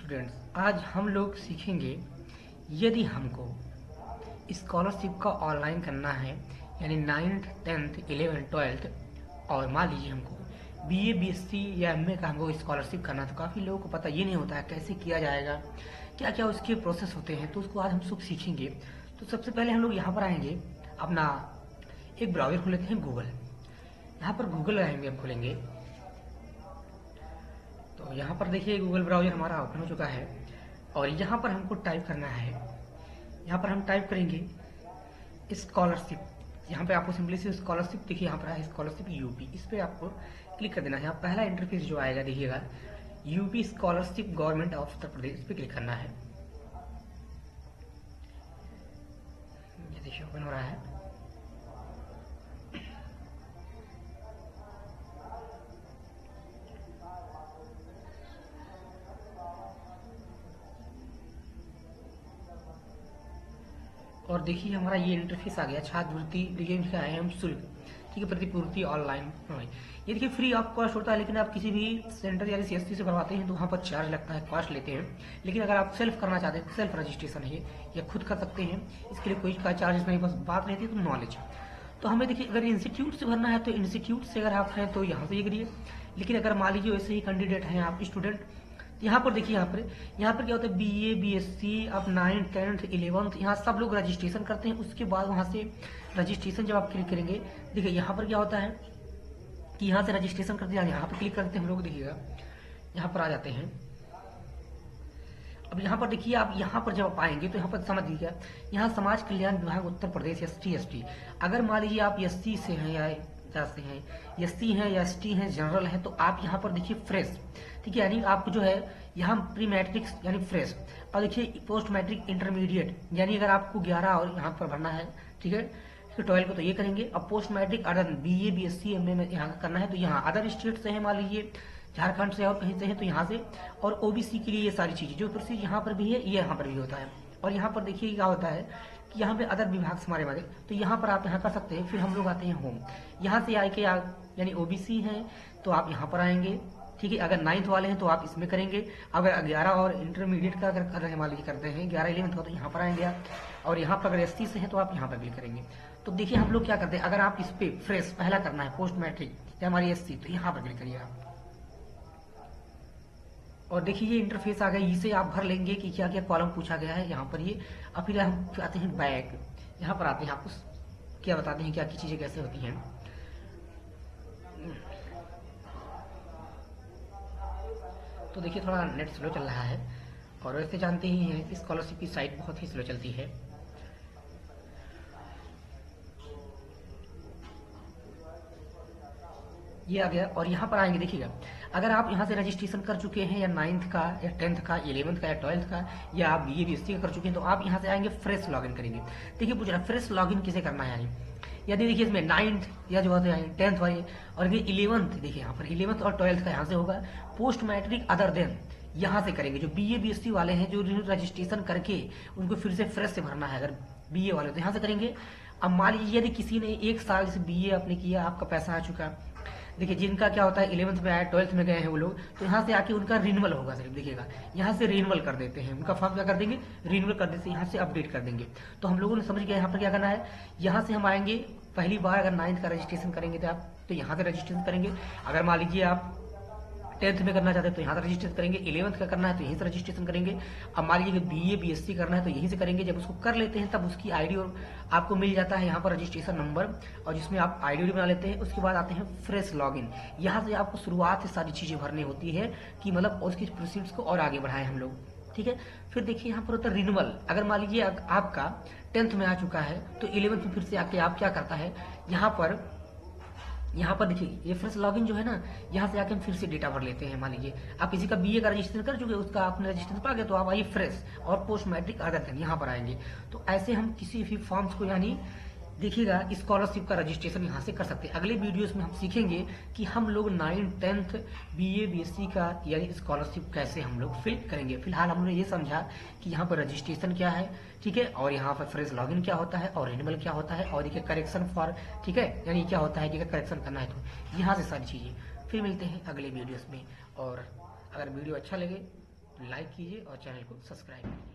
Students, आज हम लोग सीखेंगे यदि हमको स्कॉलरशिप का ऑनलाइन करना है यानी 9th 10th 11th 12th और मान लीजिए हमको बीए बीएससी या एमए का हमको स्कॉलरशिप करना है। तो काफ़ी लोगों को पता ये नहीं होता है कैसे किया जाएगा, क्या क्या उसके प्रोसेस होते हैं। तो उसको आज हम सब सीखेंगे। तो सबसे पहले हम लोग यहाँ पर आएंगे, अपना एक ब्राउज़र खोल लेते हैं गूगल। यहाँ पर गूगल आएंगे, हम खोलेंगे तो यहाँ पर देखिए गूगल ब्राउज़र हमारा ओपन हो चुका है और यहाँ पर हमको टाइप करना है। यहाँ पर हम टाइप करेंगे स्कॉलरशिप। यहाँ पे आपको सिंपली से स्कॉलरशिप देखिए, यहाँ पर है स्कॉलरशिप यूपी, इस पर आपको क्लिक कर देना है। यहाँ पहला इंटरफेस जो आएगा देखिएगा, UP scholarship government of Uttar Pradesh, इस पर क्लिक करना है। ये देखिए ओपन हो रहा है। और देखिए हमारा ये इंटरफेस आ गया, छात्रवृत्ति देखिए लिखा है एवं शुल्क, ठीक है, प्रतिपूर्ति ऑनलाइन। ये देखिए फ्री ऑफ कॉस्ट होता है, लेकिन आप किसी भी सेंटर या सीएससी से करवाते हैं तो वहाँ पर चार्ज लगता है, कॉस्ट लेते हैं। लेकिन अगर आप सेल्फ करना चाहते हैं, सेल्फ रजिस्ट्रेशन है या खुद कर सकते हैं, इसके लिए कोई का चार्जेस नहीं, बस बात रहती है तो नॉलेज। तो हमें देखिए अगर इंस्टीट्यूट से भरना है तो इंस्टीट्यूट से अगर आप हैं तो यहाँ से ये करिए। लेकिन अगर मान लीजिए वैसे ही कैंडिडेट हैं आप स्टूडेंट, यहाँ पर देखिए यहाँ पर क्या होता है, बीए बीएससी अब 9th 10th 11th यहाँ सब लोग रजिस्ट्रेशन करते हैं। उसके बाद वहाँ से रजिस्ट्रेशन जब आप क्लिक करेंगे, देखिए यहाँ पर क्या होता है कि यहाँ से रजिस्ट्रेशन करते हैं, यहाँ पर क्लिक करते हैं हम लोग, देखिएगा यहाँ पर आ जाते हैं। अब यहाँ पर देखिए आप यहाँ पर जब आप आएंगे तो यहाँ पर समझ लीजिए, यहाँ समाज कल्याण विभाग उत्तर प्रदेश ST अगर मान लीजिए आप SC से हैं या से हैं, SC हैं या ST हैं, जनरल है, तो आप यहाँ पर देखिए फ्रेश, ठीक है, यानी आपको जो है यहाँ प्री मैट्रिक यानी फ्रेश, और देखिए पोस्ट मैट्रिक इंटरमीडिएट, यानी अगर आपको 11 और यहाँ पर भरना है, ठीक है, 12 को तो ये करेंगे। अब post matric other BA BSC MA में यहाँ करना है तो यहाँ अदर स्टेट से है, मान लीजिए झारखंड से और कहीं से है तो यहाँ से, और OBC के लिए ये सारी चीजें जो प्रोसेस यहाँ पर भी है ये यहाँ पर भी होता है। और यहाँ पर देखिए क्या होता है कि यहाँ पे अदर विभाग से हमारे तो यहाँ पर आप यहाँ कर सकते हैं। फिर हम लोग आते हैं होम, यहाँ से आके आप यानी OBC हैं तो आप यहाँ पर आएंगे, ठीक है। अगर 9th वाले हैं तो आप इसमें करेंगे। अगर 11 और इंटरमीडिएट का अगर कर रहे हैं, मान लीजिए करते हैं 11 11th का, तो यहाँ पर आएंगे आप। और यहाँ पर अगर SC से हैं तो आप यहाँ पर क्लिक करेंगे। तो देखिए हम लोग क्या करते हैं, अगर आप इस पे फ्रेश पहला करना है पोस्ट मैट्रिक या हमारी SC, तो यहाँ पर क्लिक करिए आप। और देखिए ये इंटरफेस आ गया, इसे आप भर लेंगे कि क्या क्या कॉलम पूछा गया है यहाँ पर ये। अब फिर हम आते हैं बैक, यहाँ पर आते हैं, आपको क्या बताते हैं क्या की चीजें कैसे होती हैं। तो देखिए थोड़ा नेट स्लो चल रहा है, और वैसे जानते ही हैं स्कॉलरशिप की साइट बहुत ही स्लो चलती है। ये आ गया, और यहाँ पर आएंगे देखिएगा, अगर आप यहाँ से रजिस्ट्रेशन कर चुके हैं या 9th का या 10th का 11th का या 12th का, या आप BA BSC का कर चुके हैं, तो आप यहाँ से आएंगे फ्रेश लॉगिन करेंगे। देखिए पूछ रहा है फ्रेश लॉगिन किसे करना है, यानी यदि देखिए इसमें 9th या जो होते हैं 10th वाले, और ये 11th, देखिए यहाँ पर 11th और 12th का यहाँ से होगा। पोस्ट मैट्रिक अदर देन यहाँ से करेंगे। जो BA BSC वाले हैं जो रजिस्ट्रेशन करके उनको फिर से फ्रेश से भरना है, अगर BA वाले तो यहाँ से करेंगे। अब मान लीजिए यदि किसी ने 1 साल से BA आपने किया, आपका पैसा आ चुका, देखिए जिनका क्या होता है 11th में आया 12th में गए हैं वो लोग, तो यहाँ से आके उनका रिन्यूअल होगा। सिर्फ देखिएगा यहाँ से रिन्यूअल कर देते हैं, उनका फॉर्म क्या कर देंगे, रिन्यूअल कर देते हैं, यहाँ से अपडेट कर देंगे। तो हम लोगों ने समझ गया यहाँ पर क्या करना है। यहाँ से हम आएंगे, पहली बार अगर 9th का रजिस्ट्रेशन करेंगे तो आप तो यहाँ से रजिस्ट्रेशन करेंगे। अगर मान लीजिए आप 10th में करना चाहते हैं तो यहाँ से रजिस्ट्रेशन करेंगे, 11th का करना है तो यहीं से रजिस्ट्रेशन करेंगे। अब मान लीजिए BA BSC करना है तो यहीं से करेंगे। जब उसको कर लेते हैं तब उसकी आईडी और आपको मिल जाता है यहाँ पर रजिस्ट्रेशन नंबर, और जिसमें आप आईडी बना लेते हैं। उसके बाद आते हैं फ्रेश लॉगिन, यहाँ से आपको शुरुआत से सारी चीजें भरनी होती है कि मतलब उसकी प्रोसीड्स को और आगे बढ़ाएं हम लोग, ठीक है। फिर देखिए यहाँ पर होता है रिन्यूअल। अगर मान लीजिए आपका 10th में आ चुका है तो 11th में फिर से आके आप क्या करता है, यहाँ पर देखिए ये फ्रेश लॉगिन जो है ना, यहाँ से आके हम फिर से डेटा भर लेते हैं। मान लीजिए आप किसी का BA का रजिस्ट्रेशन कर चुके, उसका आपने रजिस्ट्रेशन पा गया, तो आप आइए फ्रेश और पोस्ट मैट्रिक अदर देन यहाँ पर आएंगे। तो ऐसे हम किसी भी फॉर्म्स को यानी देखिएगा स्कॉलरशिप का रजिस्ट्रेशन यहाँ से कर सकते हैं। अगले वीडियोस में हम सीखेंगे कि हम लोग 9th 10th BA BSC का यानी स्कॉलरशिप कैसे हम लोग फिल करेंगे। फिलहाल हमने ये समझा कि यहाँ पर रजिस्ट्रेशन क्या है, ठीक है, और यहाँ पर फ्रेश लॉगिन क्या होता है, और रिन्यूअल क्या होता है, और देखिए करेक्शन फॉर, ठीक है, यानी क्या होता है, ठीक है, करेक्शन करना है तो यहाँ से सारी चीजें। फिर मिलते हैं अगले वीडियोस में, और अगर वीडियो अच्छा लगे तो लाइक कीजिए और चैनल को सब्सक्राइब कीजिए।